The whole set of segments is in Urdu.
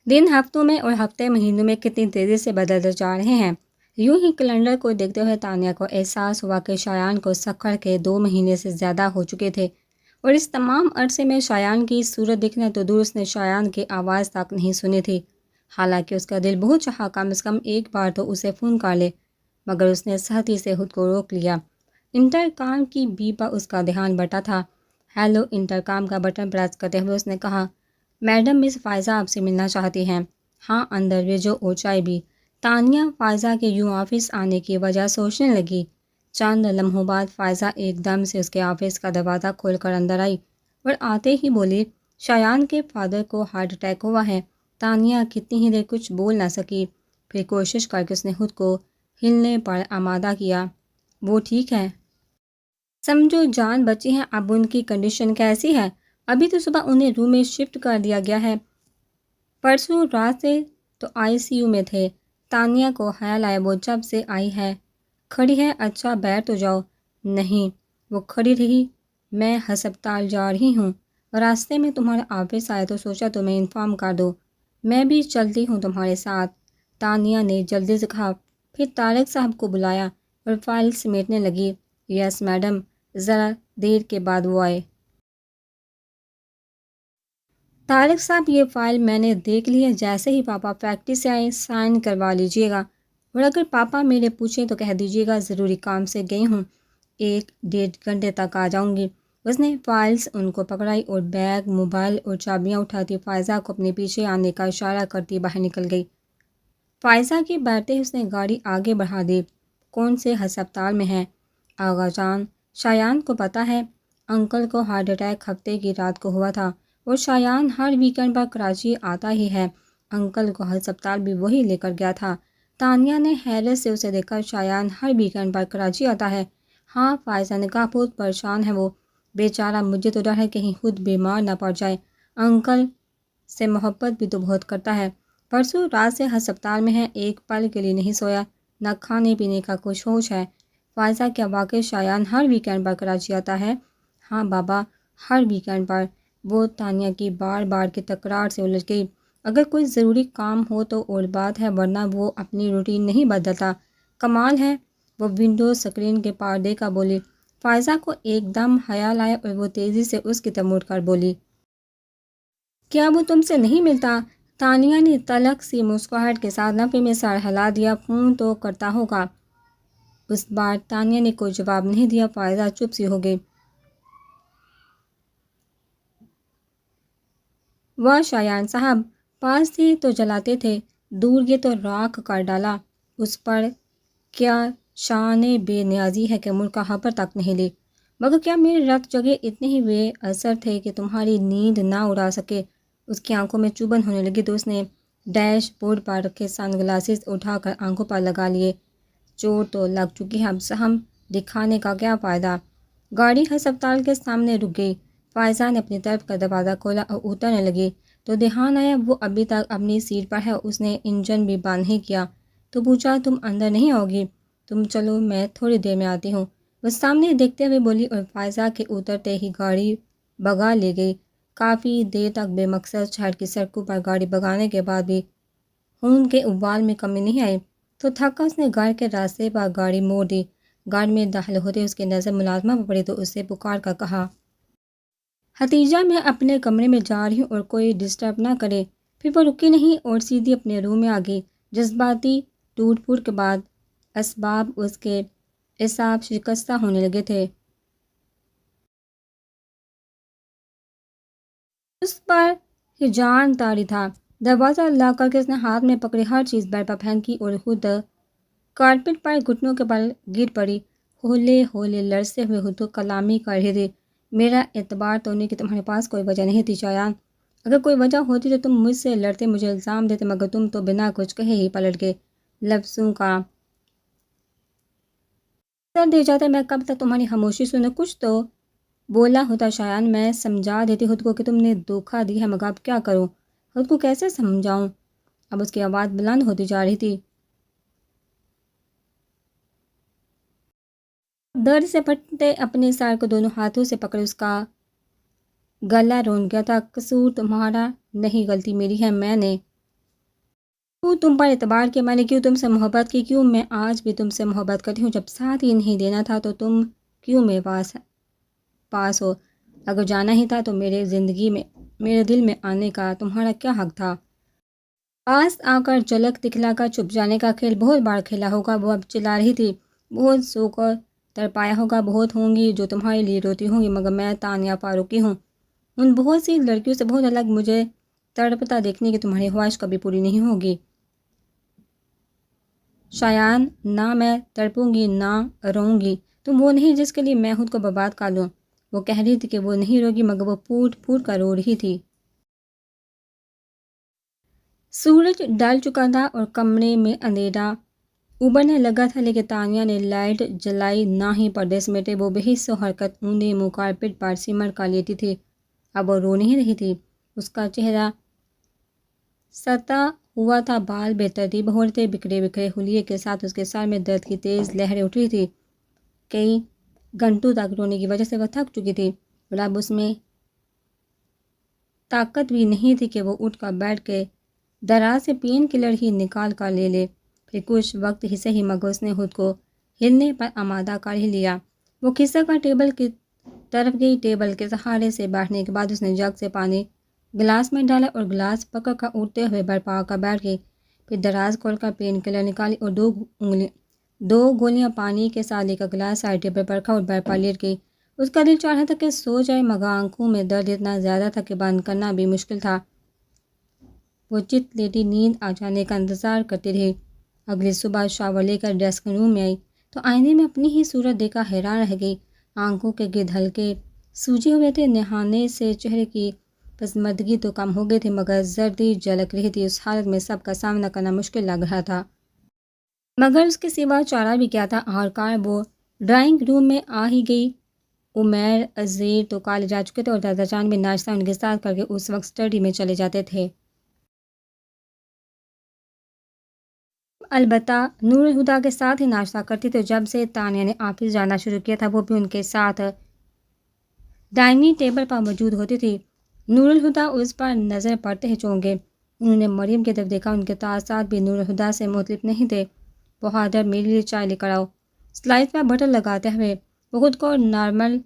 دن ہفتوں میں اور ہفتے مہینوں میں کتنی تیزی سے بدلتے جا رہے ہیں۔ یوں ہی کیلنڈر کو دیکھتے ہوئے تانیہ کو احساس ہوا کہ شایان کو سفر کے 2 مہینے سے زیادہ ہو چکے تھے، اور اس تمام عرصے میں شایان کی صورت دکھنا تو دور، اس نے شایان کی آواز تک نہیں سنی تھی۔ حالانکہ اس کا دل بہت چاہا کم از کم ایک بار تو اسے فون کر لے، مگر اس نے سختی سے خود کو روک لیا۔ انٹرکام کی بیپ پر اس کا دھیان بٹا تھا۔ ہیلو، انٹرکام کا بٹن پریس کرتے ہوئے اس نے کہا، میڈم مس فائزہ آپ سے ملنا چاہتی ہیں۔ ہاں اندر بھیجو اور چائے بھی۔ تانیہ فائزہ کے یوں آفس آنے کی وجہ سوچنے لگی۔ چند لمحوں بعد فائزہ ایک دم سے اس کے آفس کا دروازہ کھول کر اندر آئی اور آتے ہی بولی، شایان کے فادر کو ہارٹ اٹیک ہوا ہے۔ تانیہ کتنی ہی دیر کچھ بول نہ سکی، پھر کوشش کر کے اس نے خود کو ہلنے پر آمادہ کیا۔ وہ ٹھیک ہے؟ سمجھو جان بچی ہیں۔ اب ان کی کنڈیشن کیسی ہے؟ ابھی تو صبح انہیں روم میں شفٹ کر دیا گیا ہے، پرسوں رات سے تو آئی سی یو میں تھے۔ تانیہ کو خیال آیا وہ جب سے آئی ہے کھڑی ہے۔ اچھا بیٹھ تو جاؤ۔ نہیں، وہ کھڑی رہی۔ میں ہسپتال جا رہی ہوں، راستے میں تمہارا آفس آیا تو سوچا تمہیں انفارم کر دو۔ میں بھی چلتی ہوں تمہارے ساتھ، تانیہ نے جلدی سے کہا۔ پھر طارق صاحب کو بلایا اور فائل سمیٹنے لگی۔ Yes madam. ذرا دیر کے بعد وہ آئے۔ طارق صاحب، یہ فائل میں نے دیکھ لی ہے، جیسے ہی پاپا فیکٹری سے آئے سائن کروا لیجئے گا، اور اگر پاپا میرے پوچھیں تو کہہ دیجئے گا ضروری کام سے گئی ہوں، 1-1.5 گھنٹے تک آ جاؤں گی۔ اس نے فائلز ان کو پکڑائی اور بیگ، موبائل اور چابیاں اٹھاتی فائزہ کو اپنے پیچھے آنے کا اشارہ کرتی باہر نکل گئی۔ فائزہ کے بیٹھتے ہی اس نے گاڑی آگے بڑھا دی۔ کون سے ہسپتال میں ہے آغا جان؟ شایان کو پتہ ہے، انکل کو ہارٹ اٹیک ہفتے کی رات کو ہوا تھا، اور شایان ہر ویکنڈ پر کراچی آتا ہی ہے۔ انکل کو ہسپتال بھی وہی لے کر گیا تھا۔ تانیہ نے حیرت سے اسے دیکھا۔ شایان ہر ویکنڈ پر کراچی آتا ہے؟ ہاں، فائزہ نے کہا، بہت پریشان ہے وہ بیچارہ، مجھے تو ڈر ہے کہیں خود بیمار نہ پڑ جائے۔ انکل سے محبت بھی تو بہت کرتا ہے، پرسوں رات سے ہسپتال میں ہے، ایک پل کے لیے نہیں سویا، نہ کھانے پینے کا کچھ ہوش ہے۔ فائزہ، کیا واقعی شایان ہر ویکنڈ پر کراچی آتا ہے؟ ہاں بابا، ہر ویکنڈ پر۔ وہ تانیہ کی بار بار کی تکرار سے الجھ گئی۔ اگر کوئی ضروری کام ہو تو اور بات ہے، ورنہ وہ اپنی روٹین نہیں بدلتا۔ کمال ہے، وہ ونڈو اسکرین کے پار دے کر بولی۔ فائزہ کو ایک دم خیال آیا اور وہ تیزی سے اس کی طرف مڑ کر بولی، کیا وہ تم سے نہیں ملتا؟ تانیہ نے تلخ سی مسکراہٹ کے ساتھ نفی میں سر ہلا دیا۔ فون تو کرتا ہوگا۔ اس بار تانیہ نے کوئی جواب نہیں دیا۔ فائزہ چپ سی ہو گئی۔ واہ شایان صاحب، پاس تھی تو جلاتے تھے، دور گئے تو راکھ کر ڈالا۔ اس پر کیا شان بے نیازی ہے کہ ملک کا خبر تک نہیں لی۔ مگر کیا میرے رت جگہ اتنے ہی بے اثر تھے کہ تمہاری نیند نہ اڑا سکے؟ اس کی آنکھوں میں چبھن ہونے لگی تو اس نے ڈیش بورڈ پر رکھے سن گلاسز اٹھا کر آنکھوں پر لگا لیے۔ چوٹ تو لگ چکی ہے، اب زخم دکھانے کا کیا فائدہ؟ گاڑی ہسپتال کے سامنے رک گئی۔ فائزہ نے اپنی طرف کا دروازہ کھولا اور اترنے لگی تو دھیان آیا وہ ابھی تک اپنی سیٹ پر ہے۔ اس نے انجن بھی بند نہیں کیا تو پوچھا، تم اندر نہیں آؤ گی؟ تم چلو، میں تھوڑی دیر میں آتی ہوں، وہ سامنے دیکھتے ہوئے بولی، اور فائزہ کے اترتے ہی گاڑی بگا لے گئی۔ کافی دیر تک بے مقصد شہر کی سڑکوں پر گاڑی بگانے کے بعد بھی خون کے ابال میں کمی نہیں آئی تو تھکا اس نے گھر کے راستے پر گاڑی موڑ دی۔ گھر میں داخل ہوتے اس کی نظر ملازمہ پر پڑی تو اسے پکار کر کہا، ہتیجہ، میں اپنے کمرے میں جا رہی ہوں اور کوئی ڈسٹرب نہ کرے۔ پھر وہ رکی نہیں اور سیدھی اپنے روم میں آ گئی۔ جذباتی ٹوٹ پھوٹ کے بعد اسباب اس کے اعصاب شکستہ ہونے لگے تھے۔ اس پر ہجان طاری تھا۔ دروازہ لا کر کے اس نے ہاتھ میں پکڑی ہر چیز بیڈ پر پھینکی اور خود کارپٹ پر گھٹنوں کے بل گر پڑی۔ ہولے ہولے لرزتے ہوئے خود کو کلامی کر رہی تھی۔ میرا اعتبار توڑنے کی تمہارے پاس کوئی وجہ نہیں تھی شایان۔ اگر کوئی وجہ ہوتی تو تم مجھ سے لڑتے، مجھے الزام دیتے، مگر تم تو بنا کچھ کہے ہی پلٹ گئے۔ لفظوں کا سر دے جاتا، میں کب تک تمہاری خاموشی سنوں؟ کچھ تو بولا ہوتا شایان، میں سمجھا دیتی خود کو کہ تم نے دھوکہ دیا ہے، مگر اب کیا کروں؟ خود کو کیسے سمجھاؤں؟ اب اس کی آواز بلند ہوتی جا رہی تھی۔ درد سے پھٹتے اپنے سر کو دونوں ہاتھوں سے پکڑے اس کا گلا رون گیا تھا۔ قصور تمہارا نہیں، غلطی میری ہے، میں نے کیوں تم پر اعتبار کیا، میں نے کیوں تم سے محبت کی، کیوں میں آج بھی تم سے محبت کرتی ہوں، جب ساتھ ہی نہیں دینا تھا تو تم کیوں میرے پاس ہو، اگر جانا ہی تھا تو میرے زندگی میں میرے دل میں آنے کا تمہارا کیا حق تھا؟ پاس آ کر جھلک دکھلا کر چھپ جانے کا کھیل بہت بار کھیلا ہوگا، وہ اب چلا رہی تھی، بہت سو کر تڑپایا ہوگا، بہت ہوں گی جو تمہارے لیے روتی ہوں گی، مگر میں تانیہ فاروقی ہوں، ان بہت سی لڑکیوں سے بہت الگ، مجھے تڑپتا دیکھنے کی تمہاری خواہش کبھی پوری نہیں ہوگی شایان، نہ میں تڑپوں گی نہ روؤں گی، تم وہ نہیں جس کے لیے میں خود کو برباد کر لوں۔ وہ کہہ رہی تھی کہ وہ نہیں روگی، مگر وہ پھوٹ پھوٹ کر رو رہی تھی۔ سورج ڈل چکا تھا اور کمرے میں اندھیرا ابھرنے لگا تھا، لیکن تانیہ نے لائٹ جلائی نہ ہی پردے سمیٹے، وہ بے حس و حرکت اونڈے منہ کارپیٹ پر سمر کر لیٹی تھی۔ اب وہ رو نہیں رہی تھی، اس کا چہرہ ستا ہوا تھا، بال بے ترتیب ہو رہے تھے، بکھرے بکھرے حلیے کے ساتھ اس کے سر میں درد کی تیز لہریں اٹھ رہی تھی، کئی گھنٹوں تک رونے کی وجہ سے وہ تھک چکی تھی، اور اب اس میں طاقت بھی نہیں تھی کہ وہ اٹھ کر بیٹھ کے دراز سے پین کلر ہی نکال کر لے، پھر کچھ وقت ہی صحیح مگر اس نے خود کو ہلنے پر آمادہ کر ہی لیا۔ وہ کھسک کر ٹیبل کی طرف گئی، ٹیبل کے سہارے سے بیٹھنے کے بعد اس نے جگ سے پانی گلاس میں ڈالا اور گلاس پکڑ کر اٹھتے ہوئے برپا کر بیٹھ گئی، پھر دراز کھول کر پین کلر نکالی اور دو گولیاں پانی کے ساتھ لے کر گلاس سائڈ ٹیبل پر رکھا اور برپا لیٹ گئی۔ اس کا دل چاہ رہا تھا کہ سو جائے، مگر آنکھوں میں درد اتنا زیادہ تھا کہ بند کرنا بھی مشکل تھا۔ وہ چت لیٹی نیند آ جانے کا انتظار کرتی رہی۔ اگلی صبح شاور لے کر ڈریسنگ روم میں آئی تو آئینے میں اپنی ہی صورت دیکھ کر حیران رہ گئی، آنکھوں کے گرد ہلکے سوجے ہوئے تھے، نہانے سے چہرے کی پسماندگی تو کم ہو گئی تھی، مگر زردی جھلک رہی تھی، اس حالت میں سب کا سامنا کرنا مشکل لگ رہا تھا، مگر اس کے سوا چارہ بھی کیا تھا؟ آخرکار وہ ڈرائنگ روم میں آ ہی گئی۔ عمیر عزیر تو کالج جا چکے تھے اور دادا جان بھی ناشتہ ان کے ساتھ کر کے اس وقت اسٹڈی میں چلے جاتے تھے۔ البتہ نور الہدیٰ کے ساتھ ہی ناشتہ کرتی تھی، جب سے تانیہ نے آفس جانا شروع کیا تھا وہ بھی ان کے ساتھ ڈائننگ ٹیبل پر موجود ہوتی تھی۔ نور الہدیٰ اس پر نظر پڑتے ہی چونک گئے، انہوں نے مریم کی طرف دیکھا، ان کے تاثرات بھی نور الہدیٰ سے مختلف نہیں تھے۔ بہادر، میرے لیے چائے لے کر آؤ۔ سلائس پر بٹر لگاتے ہوئے وہ خود کو نارمل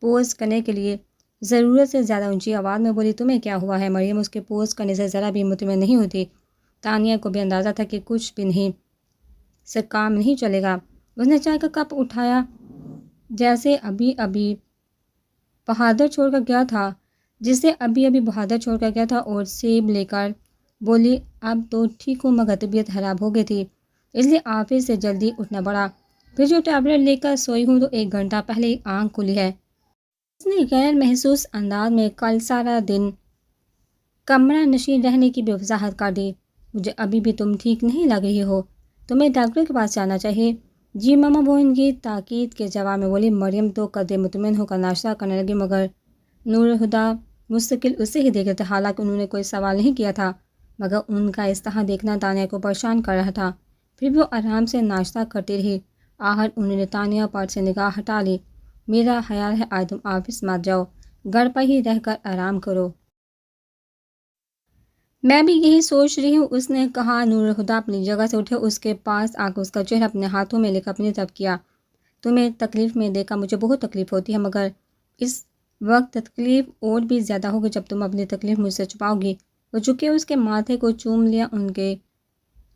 پوز کرنے کے لیے ضرورت سے زیادہ اونچی آواز میں بولی، تمہیں کیا ہوا ہے؟ مریم اس کے پوز کرنے سے ذرا بھی مطمئن نہیں ہوتی، تانیہ کو بھی اندازہ تھا کہ کچھ بھی نہیں سے کام نہیں چلے گا۔ اس نے چائے کا کپ اٹھایا جیسے ابھی ابھی بہادر چھوڑ کر گیا تھا اور سیب لے کر بولی، اب تو ٹھیک ہوں، مگر طبیعت خراب ہو گئی تھی، اس لیے آفس سے جلدی اٹھنا پڑا، پھر جو ٹیبلٹ لے کر سوئی ہوں تو 1 گھنٹہ پہلے ہی آنکھ کھلی ہے۔ اس نے غیر محسوس انداز میں کل سارا دن کمرہ نشین رہنے کی بھی وضاحت کر دی۔ مجھے ابھی بھی تم ٹھیک نہیں لگ رہی ہو، تمہیں ڈاکٹر کے پاس جانا چاہیے۔ جی ماما، وہ ان کی تاکید کے جواب میں بولی۔ مریم تو قدرے مطمئن ہو کر ناشتہ کرنے لگی، مگر نور الہدیٰ مستقل اسے ہی دیکھ رہے تھے، حالانکہ انہوں نے کوئی سوال نہیں کیا تھا، مگر ان کا اس طرح دیکھنا تانیہ کو پریشان کر رہا تھا۔ پھر وہ آرام سے ناشتہ کرتی رہی، آخر انہوں نے تانیہ پر سے نگاہ ہٹا لی۔ میرا خیال ہے آج تم آفس مت جاؤ، گھر پر ہی رہ کر آرام کرو۔ میں بھی یہی سوچ رہی ہوں، اس نے کہا۔ نور الہدیٰ اپنی جگہ سے اٹھے، اس کے پاس آ کر اس کا چہرہ اپنے ہاتھوں میں لے کر اپنی طرف کیا۔ تمہیں تکلیف میں دیکھ کر مجھے بہت تکلیف ہوتی ہے، مگر اس وقت تکلیف اور بھی زیادہ ہوگی جب تم اپنی تکلیف مجھ سے چھپاؤ گی۔ وہ جھکے اس کے ماتھے کو چوم لیا، ان کے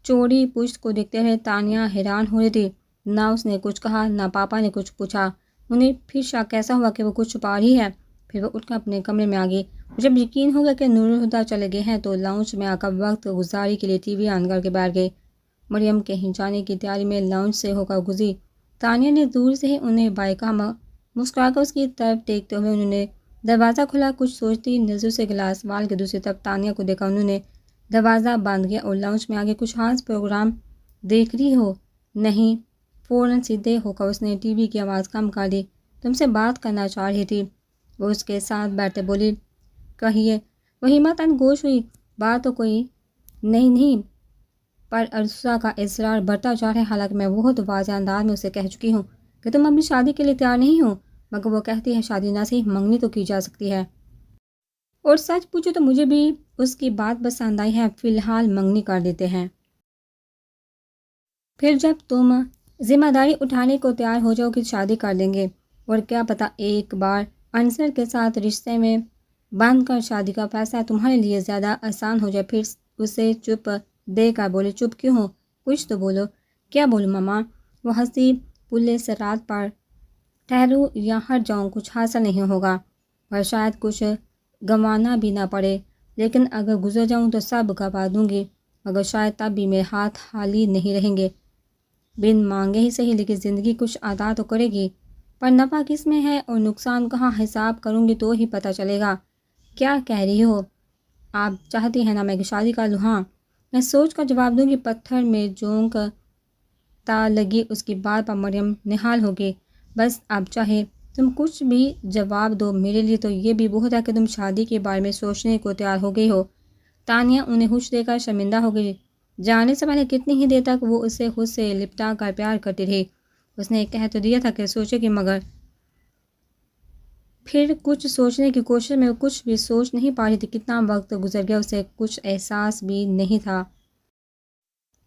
چوڑی پشت کو دیکھتے ہوئے تانیہ حیران ہو رہی تھی، نہ اس نے کچھ کہا نہ پاپا نے کچھ پوچھا، انہیں پھر شک کیسا ہوا کہ وہ کچھ چھپا رہی ہے۔ پھر وہ اٹھ کر اپنے کمرے میں آ گئی۔ جب یقین ہو گیا کہ نور الہدیٰ چلے گئے ہیں تو لاؤنج میں آ کر وقت گزاری کے لیے ٹی وی آن کر کے بیٹھ گئی۔ مریم کہیں جانے کی تیاری میں لاؤنج سے ہو کر گزری، تانیہ نے دور سے ہی انہیں بائے کہا، مسکرا کر اس کی طرف دیکھتے ہوئے انہوں نے دروازہ کھولا، کچھ سوچتی نظر سے گلاس وال کے دوسری طرف تانیہ کو دیکھا، انہوں نے دروازہ بند کیا اور لاؤنج میں آگے کچھ خاص پروگرام دیکھ رہی ہو؟ نہیں، فوراً سیدھے ہو کر اس نے ٹی وی کی آواز کم کر دی، تم سے بات کرنا چاہ رہی تھی، وہ اس کے ساتھ بیٹھے بولی۔ کہیے۔ وہ ہمت گوش ہوئی، بات تو کوئی نہیں پر عرصہ کا اصرار بڑھتا جا رہا ہے، حالانکہ میں بہت واضح انداز میں اسے کہہ چکی ہوں کہ تم ابھی شادی کے لیے تیار نہیں ہو، مگر وہ کہتی ہے شادی نہ صحیح منگنی تو کی جا سکتی ہے، اور سچ پوچھو تو مجھے بھی اس کی بات پسند آئی ہے، فی الحال منگنی کر دیتے ہیں۔ پھر جب تم ذمہ داری اٹھانے کو تیار ہو جاؤ کہ شادی کر دیں گے، اور کیا پتہ ایک بار عنصر کے ساتھ رشتے میں باندھ کر شادی کا فیصلہ تمہارے لیے زیادہ آسان ہو جائے۔ پھر اسے چپ دے کر بولے، چپ کیوں ہو، کچھ تو بولو۔ کیا بولوں ماما؟ وہ ہنسی، پلے سرات پر ٹھہروں یا ہٹ جاؤں کچھ حاصل نہیں ہوگا، اور شاید کچھ گنوانا بھی نہ پڑے، لیکن اگر گزر جاؤں تو سب گنوا دوں گی، مگر شاید تب بھی میرے ہاتھ خالی نہیں رہیں گے، بن مانگے ہی صحیح، لیکن زندگی کچھ عطا تو کرے گی، پر نفع کس میں ہے اور نقصان کہاں، حساب کروں گی تو ہی پتہ چلے گا۔ کیا کہہ رہی ہو؟ آپ چاہتی ہیں نا میں کہ شادی کر لوں؟ ہاں، میں سوچ کر جواب دوں گی۔ پتھر میں جونک تا لگی اس کی بات پر مریم نہال ہو گئی۔ بس اب چاہے تم کچھ بھی جواب دو، میرے لیے تو یہ بھی بہت ہے کہ تم شادی کے بارے میں سوچنے کو تیار ہو گئی ہو۔ تانیہ انہیں ہوش دے کر شرمندہ ہو گئی۔ جانے سے پہلے کتنی ہی دیر تک وہ اسے خود سے لپٹا کر پیار کرتی رہی۔ اس نے کہہ تو دیا تھا کہ سوچے گی، مگر پھر کچھ سوچنے کی کوشش میں وہ کچھ بھی سوچ نہیں پا رہی تھی۔ کتنا وقت گزر گیا، اسے کچھ احساس بھی نہیں تھا۔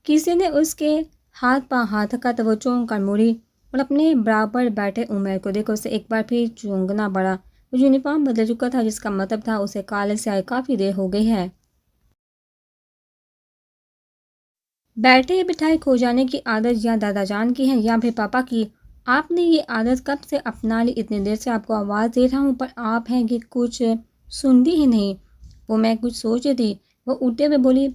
کسی نے اس کے ہاتھ پر ہاتھ رکھا تو وہ چونک کر مڑی اور اپنے برابر بیٹھے عمیر کو دیکھا اسے ایک بار پھر چونکنا پڑا۔ وہ یونیفارم بدل چکا تھا، جس کا مطلب تھا اسے کالج سے آئے کافی دیر ہو گئی ہے۔ بیٹھے بٹھائے کھو جانے کی عادت یا دادا جان کی ہے یا پھر پاپا کی؟ آپ نے یہ عادت کب سے اپنا لی؟ اتنی دیر سے آپ کو آواز دے رہا ہوں پر آپ ہیں کہ کچھ سنتی ہی نہیں۔ وہ میں کچھ سوچ رہی تھی، وہ اٹھتے ہوئے بولی۔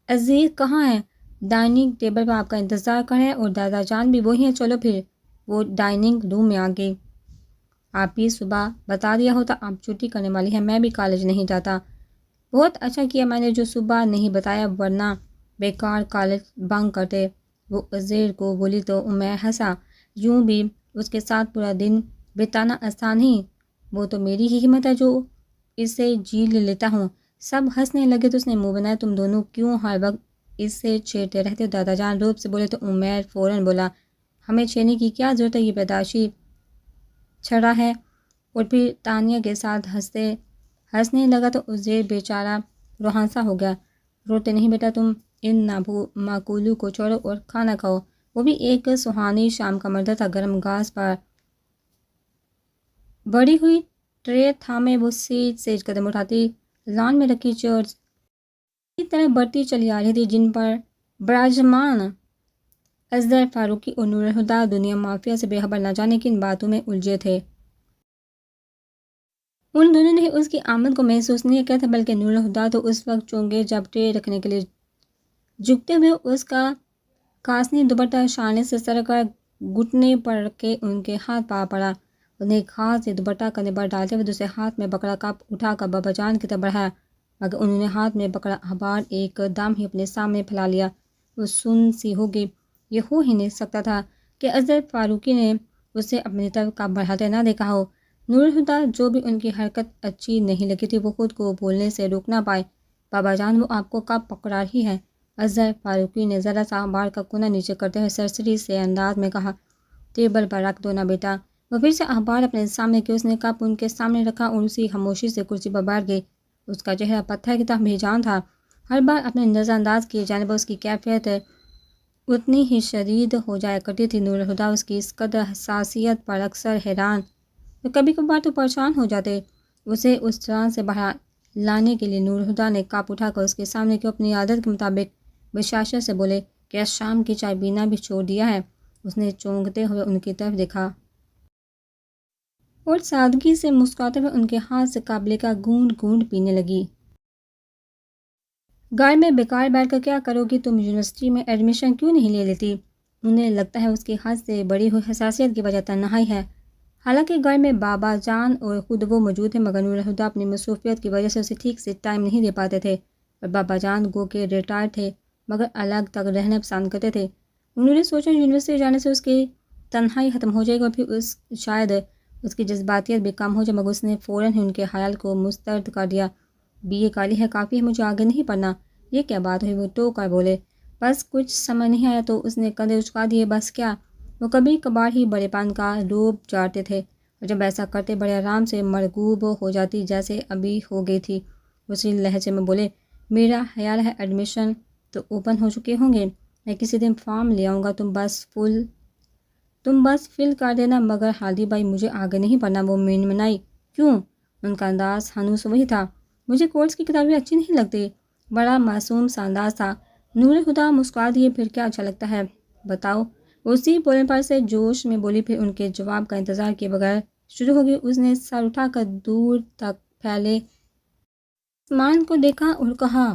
عزیز کہاں ہے؟ ڈائننگ ٹیبل پر آپ کا انتظار کر رہے ہیں، اور دادا جان بھی وہی ہیں، چلو پھر۔ وہ ڈائننگ روم میں آ گئی۔ آپ بھی صبح بتا دیا ہوتا آپ چھٹی کرنے والی ہیں، میں بھی کالج نہیں جاتا۔ بہت اچھا کیا میں نے جو صبح نہیں بتایا، ورنہ بیکار کالج بنک کرتے۔ وہ عزیر کو بولی تو عمیر ہنسا۔ یوں بھی اس کے ساتھ پورا دن بتانا آسان نہیں، وہ تو میری ہی ہمت ہے جو اسے جیل لیتا ہوں۔ سب ہنسنے لگے تو اس نے منہ بنایا، تم دونوں کیوں ہر وقت اس سے چھیڑتے رہتے ہو؟ دادا جان روب سے بولے تو عمیر فوراً بولا، ہمیں چھیڑنے کی کیا ضرورت ہے، یہ پیدائشی چھڑا ہے۔ اور پھر تانیہ کے ساتھ ہنسنے لگا تو عزیر بیچارہ روحانسا ہو گیا۔ روتے نہیں بیٹا، تم ان معقولوں کو چھوڑو اور کھانا کھاؤ۔ وہ بھی ایک سہانی شام کا منظر تھا، گرم گھاس پر بڑی ہوئی ٹرے تھامے وہ سیج قدم اٹھاتی لان میں رکھی چیئرز کی طرف بڑھتی چلی آ رہی تھی، جن پر براجمان اصغر فاروقی اور نور الہدیٰ دنیا مافیا سے بے خبر نہ جانے کن باتوں میں الجھے تھے۔ ان دونوں نے اس کی آمد کو محسوس نہیں کیا تھا، بلکہ نور الہدیٰ تو اس وقت چونکے جب ٹرے رکھنے کے لیے جھکتے ہوئے اس کا کاسنی دوپٹہ شانے سے سر کر گھٹنے پر کے ان کے ہاتھ پا پڑا۔ انہیں خاص سے دوپٹہ کندھے پر ڈالتے ہوئے دوسرے ہاتھ میں پکڑا کپ اٹھا کر بابا جان کی طرف بڑھایا، مگر انہوں نے ہاتھ میں پکڑا اخبار ایک دم ہی اپنے سامنے پھیلا لیا۔ وہ سن سی ہو گئی، یہ ہو ہی نہیں سکتا تھا کہ اصغر فاروقی نے اسے اپنی طرف کپ بڑھاتے نہ دیکھا ہو۔ نور الہدیٰ جو بھی ان کی حرکت اچھی نہیں لگی تھی، وہ خود کو بولنے سے روک نہ پائے۔ بابا جان وہ آپ کو کپ پکڑا رہی ہے۔ اصغر فاروقی نے ذرا سا اخبار کا کونا نیچے کرتے ہوئے سرسری سے انداز میں کہا، ٹیبل پر رکھ دو نا بیٹا۔ وہ پھر سے اخبار اپنے سامنے کیا، اس نے کپ ان کے سامنے رکھا اور اسی خاموشی سے کرسی پر بیٹھ گئی۔ اس کا چہرہ پتھر کی طرح بے جان تھا، ہر بار اپنے نظر انداز کیے جانے پر اس کی کیفیت اتنی ہی شدید ہو جایا کرتی تھی۔ نور الہدیٰ اس کی اس قدر حساسیت پر اکثر حیران تو کبھی کبھار تو پریشان ہو جاتے۔ اسے اس طرح سے باہر لانے کے لیے نور الہدیٰ نے کپ اٹھا کر اس کے سامنے کیا، اپنی عادت کے مطابق بشاشت سے بولے، کیا شام کی چائے پینا بھی چھوڑ دیا ہے؟ اس نے چونکتے ہوئے ان کی طرف دیکھا اور سادگی سے مسکراتے ہوئے ان کے ہاتھ سے کپ لے کر گھونٹ گھونٹ پینے لگی۔ گھر میں بیکار بیٹھ کر کیا کرو گی تم؟ یونیورسٹی میں ایڈمیشن کیوں نہیں لے لیتی؟ انہیں لگتا ہے اس کی حد سے بڑی ہوئی حساسیت کی وجہ تنہائی ہے۔ حالانکہ گھر میں بابا جان اور خود وہ موجود ہیں، مگر نور الہدیٰ اپنی مصروفیت کی وجہ سے اسے ٹھیک سے ٹائم نہیں دے پاتے تھے، اور بابا جان گو کہ ریٹائر تھے مگر الگ تک رہنا پسند کرتے تھے۔ انہوں نے سوچا یونیورسٹی جانے سے اس کی تنہائی ختم ہو جائے گی اور پھر شاید اس کی جذباتیت بھی کم ہو جائے، مگر اس نے فوراً ہی ان کے خیال کو مسترد کر دیا۔ بی اے کالی ہے، کافی ہے، مجھے آگے نہیں پڑھنا۔ یہ کیا بات ہوئی؟ وہ ٹوک کر بولے۔ بس کچھ سمجھ نہیں آیا تو اس نے کندھے اچکا دیے۔ بس کیا؟ وہ کبھی کبھار ہی بڑے پن کا روب چاٹتے تھے، اور جب ایسا کرتے بڑے آرام سے مرغوب ہو جاتی، جیسے ابھی ہو گئی تھی۔ اسی لہجے میں بولے، میرا خیال ہے ایڈمیشن تو اوپن ہو چکے ہوں گے، میں کسی دن فارم لے آؤں گا، تم بس فل کر دینا۔ مگر ہادی بھائی مجھے آگے نہیں پڑھنا، وہ مین منائی۔ کیوں؟ ان کا انداز ہنوز وہی تھا۔ مجھے کورس کی کتابیں اچھی نہیں لگتی۔ بڑا معصوم سا انداز تھا۔ نور خدا مسکرا دیے، پھر کیا اچھا لگتا ہے بتاؤ؟ اسی بولنے پر سے جوش میں بولی، پھر ان کے جواب کا انتظار کیے بغیر شروع ہو گئی۔ اس نے سر اٹھا کر دور تک پھیلے آسمان کو دیکھا اور کہا،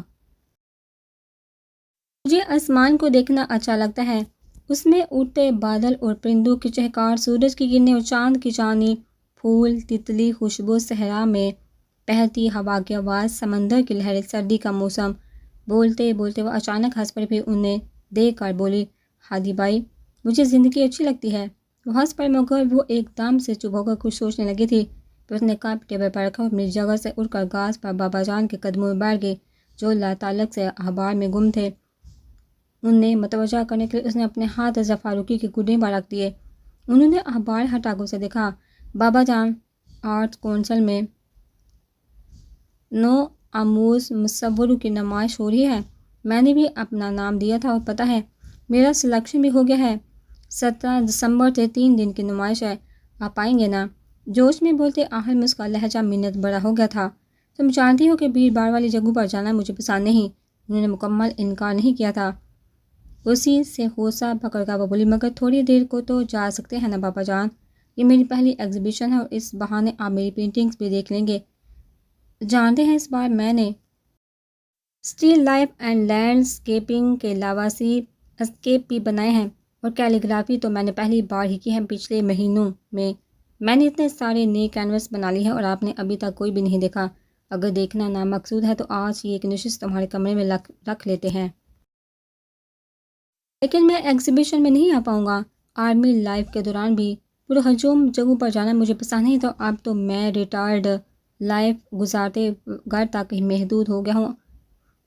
مجھے آسمان کو دیکھنا اچھا لگتا ہے۔ اس میں اڑتے بادل اور پرندوں کی چہکار، سورج کی کرنیں اور چاند کی چاندنی، پھول، تتلی خوشبو، صحرا میں بہتی ہوا کی آواز، سمندر کی لہریں، سردی کا موسم۔ بولتے بولتے وہ اچانک ہنس پڑی، پھر انہیں دیکھ کر بولی، ہادی بھائی مجھے زندگی اچھی لگتی ہے۔ وہ ہنس پڑے مگر وہ ایک دم سے چپ ہو کر کچھ سوچنے لگی تھی۔ پھر اس نے کپ ٹیبل پر رکھا اور اپنی جگہ سے اٹھ کر گھاس پر بابا جان کے قدموں میں بیٹھ گئی، جو لاتعلق سے اخبار میں گم تھے۔ انہیں متوجہ کرنے کے لیے اس نے اپنے ہاتھ اظہر فاروقی کی گڈی پر رکھ دیے۔ انہوں نے اخبار ہٹا کر اسے دیکھا۔ بابا جان، آرٹس کونسل میں نو آموز مصوروں کی نمائش ہو رہی ہے۔ میں نے بھی اپنا نام دیا تھا اور پتہ ہے میرا سلیکشن بھی ہو گیا ہے۔ 17 دسمبر سے 3 دن کی نمائش ہے، آپ آئیں گے نا؟ جوش میں بولتے آخر میں اس کا لہجہ منت بڑا ہو گیا تھا۔ تم جانتی ہو کہ بھیڑ بھاڑ والی جگہوں پر جانا مجھے پسند نہیں۔ انہوں نے مکمل انکار نہیں کیا تھا۔ اسی سے غصہ پکڑ کر وہ بولی، مگر تھوڑی دیر کو تو جا سکتے ہیں نا بابا جان؟ یہ میری پہلی ایگزیبیشن ہے اور اس بہانے آپ میری پینٹنگز بھی دیکھ لیں گے۔ جانتے ہیں اس بار میں نے اسٹل لائف اینڈ لینڈسکیپنگ کے علاوہ اسکیپ بھی بنائے ہیں، اور کیلیگرافی تو میں نے پہلی بار ہی کی ہے۔ پچھلے مہینوں میں نے اتنے سارے نئے کینوس بنا لی ہیں اور آپ نے ابھی تک کوئی بھی نہیں دیکھا۔ اگر دیکھنا نامقصود ہے تو آج ہی ایک نشست تمہارے کمرے میں رکھ لیتے ہیں۔ لیکن میں ایگزیبیشن میں نہیں آ پاؤں گا۔ آرمی لائف کے دوران بھی پرہجوم جگہوں پر جانا مجھے پسند نہیں تھا۔ اب تو میں ریٹائرڈ لائف گزارتے گھر تک ہی محدود ہو گیا ہوں۔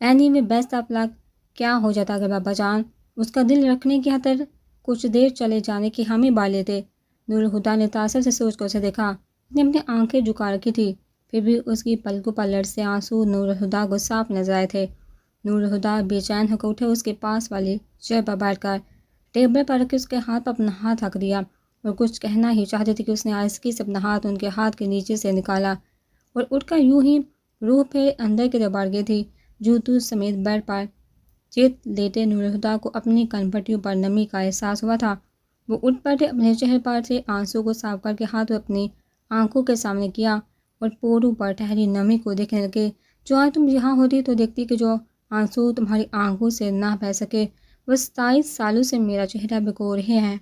اینی وے بیسٹ آف لک۔ کیا ہو جاتا اگر بابا جان اس کا دل رکھنے کی خاطر کچھ دیر چلے جانے کی حامی بھر لیتے؟ نور خدا نے تاثر سے سوچ کر اسے دیکھا۔ اس نے اپنی آنکھیں جھکا رکھی تھی، پھر بھی اس کی پلکوں پر لرزتے آنسو نور خدا کو صاف نظر آئے تھے۔ نور خدا بے چین ہو کر اٹھے، اس کے پاس والی چیئر پر بیٹھ کر ٹیبل پر رکھ کے اس کے ہاتھ پر اپنا ہاتھ رکھ دیا، اور کچھ کہنا ہی چاہتے تھے کہ اس نے آہستگی سے اپنا ہاتھ ان کے ہاتھ کے نیچے سے نکالا اور اٹھ کر یوں ہی روح پھر اندر کی طرف بڑھ گئی تھی۔ جوتوں سمیت بیڈ پر چت لیٹے نور خدا کو اپنی کنپٹیوں پر نمی کا احساس ہوا تھا۔ وہ اٹھ بیٹھے، اپنے چہرے پر سے آنسو کو صاف کر کے ہاتھ اپنی آنکھوں کے سامنے کیا اور پوروں پر ٹھہری نمی کو دیکھنے لگے۔ جو آج تم یہاں ہوتی تو دیکھتی کہ جو آنسو تمہاری آنکھوں سے نہ بہہ سکے وہ 27 سالوں سے میرا چہرہ بھگو رہے ہیں۔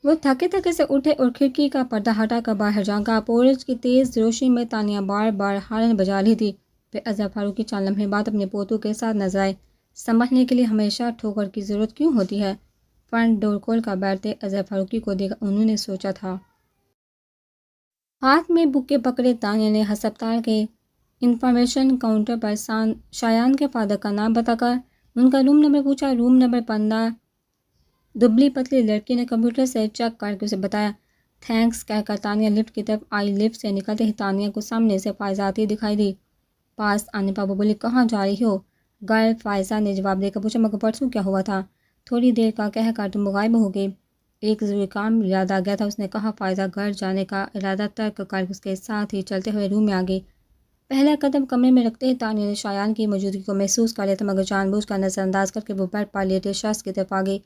وہ تھکے تھکے سے اٹھے اور کھڑکی کا پردہ ہٹا کر باہر جھانکا۔ پورچ کی تیز روشنی میں تانیہ بار بار ہارن بجا رہی تھی۔ پھر اظہر فاروقی چند لمحے بعد اپنے پوتوں کے ساتھ نظر آئے۔ سنبھلنے کے لیے ہمیشہ ٹھوکر کی ضرورت کیوں ہوتی ہے؟ فرنٹ ڈور کھول کر بیٹھتے اظہر فاروقی کو دیکھا انہوں نے سوچا تھا۔ ہاتھ میں بکے پکڑے تانیہ نے ہسپتال کے انفارمیشن کاؤنٹر پر شایان کے فادر کا نام بتا کر ان کا روم نمبر پوچھا۔ Room number 15۔ دبلی پتلی لڑکی نے کمپیوٹر سے چیک کر کے اسے بتایا۔ تھینکس کہہ کر تانیہ لفٹ کی طرف آئی۔ لفٹ سے نکلتے ہی تانیہ کو سامنے سے فائزہ آتی دکھائی دی۔ پاس آنے پر وہ بولی، کہاں جا رہی ہو؟ گھر، فائزہ نے جواب دے کر پوچھا، مگر پرسوں کیا ہوا تھا؟ تھوڑی دیر کا کہہ کر تم غائب ہو گئی۔ ایک ضروری کام یاد آ گیا تھا، اس نے کہا۔ فائزہ گھر جانے کا ارادہ ترک کر اس کے ساتھ ہی چلتے ہوئے روم میں آ گئی۔ پہلا قدم کمرے میں رکھتے ہی تانیہ نے شایان کی موجودگی کو محسوس کر لیا تھا، مگر جان بوجھ کر نظر انداز کر کے وہ بیڈ پر لیٹے شخص کی طرف آ گئی۔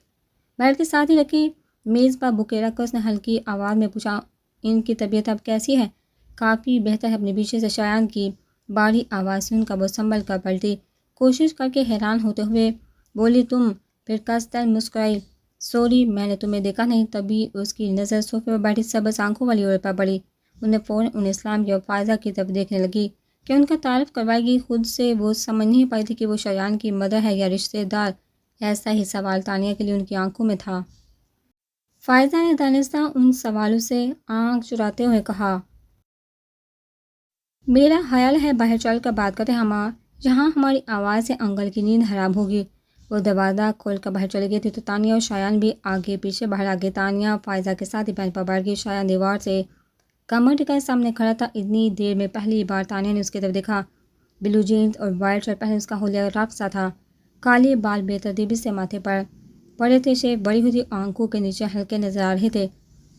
بیڈ کے ساتھ ہی رکھی میز پر بکے رکھ کر اس نے ہلکی آواز میں پوچھا، ان کی طبیعت اب کیسی ہے؟ کافی بہتر ہے۔ اپنے پیچھے سے شایان کی باری آواز سن کر وہ سنبھل کر پلٹی، کوشش کر کے حیران ہوتے ہوئے بولی، تم؟ پھر کس طرح مسکرائی، سوری میں نے تمہیں دیکھا نہیں۔ تبھی اس کی نظر صوفے پر بیٹھی سبز آنکھوں والی عورت پر پڑی۔ انہیں فوراً انہیں سلام کیا اور فائزہ کی طرف دیکھنے لگی کہ ان کا تعارف کروائے گی۔ خود سے وہ سمجھ نہیں پائی تھی کہ وہ شایان کی مدر ہے یا رشتہ دار۔ ایسا ہی سوال تانیہ کے لیے ان کی آنکھوں میں تھا۔ فائزہ نے دانستہ ان سوالوں سے آنکھ چراتے ہوئے کہا، میرا خیال ہے باہر چل کر بات کرتے ہیں، یہاں ہماری آواز سے انکل کی نیند حرام ہوگی۔ وہ دروازہ کھول کر باہر چلی گئی تھی تو تانیہ اور شایان بھی آگے پیچھے باہر آ گئے۔ تانیہ فائزہ کے ساتھ ہی بینچ پر بیٹھ گئی۔ شایان دیوار سے کمر ٹکائے سامنے کھڑا تھا۔ اتنی دیر میں پہلی بار تانیہ نے اس کی طرف دیکھا۔ بلو جینز اور وائٹ شرٹ پہنے اس کا حلیہ رفع سا تھا۔ کالے بال بے ترتیبی سے ماتھے پر پڑے تھے، شیپ بڑی ہوئی آنکھوں کے نیچے ہلکے نظر آ رہے تھے۔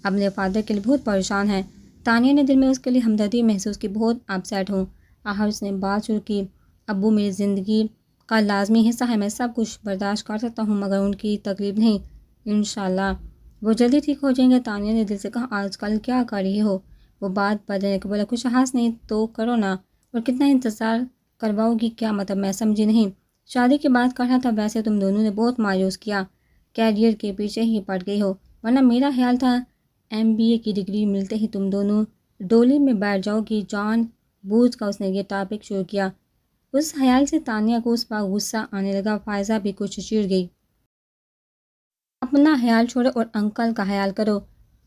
اپنے فادر کے لیے بہت پریشان ہے۔ تانیہ نے دل میں اس کے لیے ہمدردی محسوس کی، بہت اپسیٹ ہوں۔ آخر اس نے بات شروع کی، ابو میری زندگی کا لازمی حصہ ہے، میں سب کچھ برداشت کر سکتا ہوں مگر ان کی تکلیف نہیں۔ انشاءاللہ وہ جلدی ٹھیک ہو جائیں گے۔ تانیہ نے دل سے کہا، آج کل کیا کر رہی ہو؟ وہ بات بدلنے کو بولا، کچھ خاص نہیں تو کرو نا، اور کتنا انتظار کرواؤ گی؟ کیا مطلب؟ میں سمجھی نہیں۔ شادی کی بات کر رہا تھا، ویسے تم دونوں نے بہت مایوس کیا، کیریئر کے پیچھے ہی پڑ گئی ہو، ورنہ میرا خیال تھا MBA کی ڈگری ملتے ہی تم دونوں ڈولی میں بیٹھ جاؤ گی۔ جان بوجھ کر اس نے یہ ٹاپک شروع کیا۔ اس خیال سے تانیہ کو اس پر غصہ آنے لگا۔ فائزہ بھی کچھ چڑ گئی۔ اپنا خیال چھوڑو اور انکل کا خیال کرو،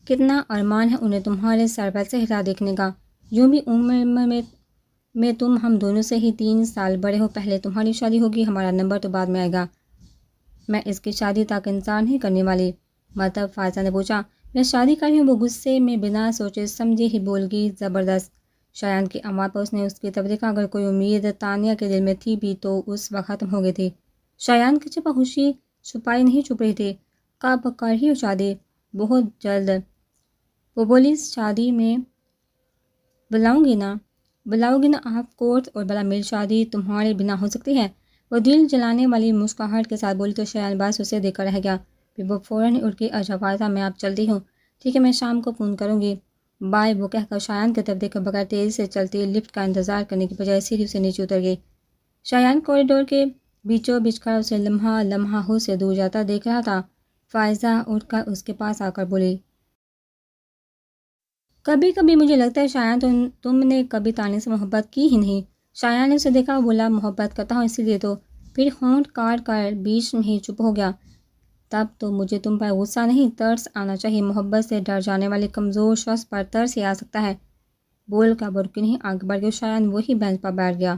کتنا ارمان ہے انہیں تمہارے سر پر صحرا دیکھنے کا۔ یوں بھی عمر میں تم ہم دونوں سے ہی 3 سال بڑے ہو، پہلے تمہاری شادی ہوگی، ہمارا نمبر تو بعد میں آئے گا۔ میں اس کی شادی تک انتظار نہیں کرنے والی۔ مطلب؟ فائزہ نے پوچھا۔ میں شادی کر رہی ہوں، وہ غصے میں بنا سوچے سمجھے ہی بول گئی۔ زبردست! شایان کی آواز پر اس نے اس کی طرف دیکھا۔ اگر کوئی امید تانیہ کے دل میں تھی بھی تو اس وقت ختم ہو گئی تھی۔ شایان کی چھپا خوشی چھپائی نہیں چھپ رہی تھی۔ کب کر رہی ہو شادی؟ بہت جلد، وہ بولی۔ شادی میں بلاؤ گی نا آف کورس، اور بلا میری شادی تمہارے بنا ہو سکتی ہے؟ وہ دل جلانے والی مسکراہٹ کے ساتھ بولی تو شایان بس اسے دیکھ کر رہ گیا۔ پھر وہ فوراً اٹھ کے، اچھا فائزہ میں اب چلتی ہوں، ٹھیک ہے میں شام کو فون کروں گی، بائے۔ وہ کہہ کر شایان کی طرف دیکھ کر بغیر تیزی سے چلتی لفٹ کا انتظار کرنے کی بجائے سیڑھی سے نیچے اتر گئی۔ شایان کوریڈور کے بیچوں بیچ کھڑا اسے لمحہ لمحہ خود سے دور جاتا دیکھ رہا تھا۔ فائزہ اٹھ کر اس کے پاس آ کر بولی، کبھی کبھی مجھے لگتا ہے شایان تم نے کبھی تانیہ سے محبت کی ہی نہیں۔ شایان نے اسے دیکھا، بولا محبت کرتا ہوں اسی لیے تو۔ پھر ہونٹ کاٹ کر بیچ میں ہی چپ ہو گیا۔ تب تو مجھے تم پر غصہ نہیں ترس آنا چاہیے، محبت سے ڈر جانے والے کمزور شخص پر ترس ہی آ سکتا ہے۔ بول کر وہ رکی نہیں، آگے بڑھ گئی۔ شایان وہی بینچ پر بیٹھ گیا۔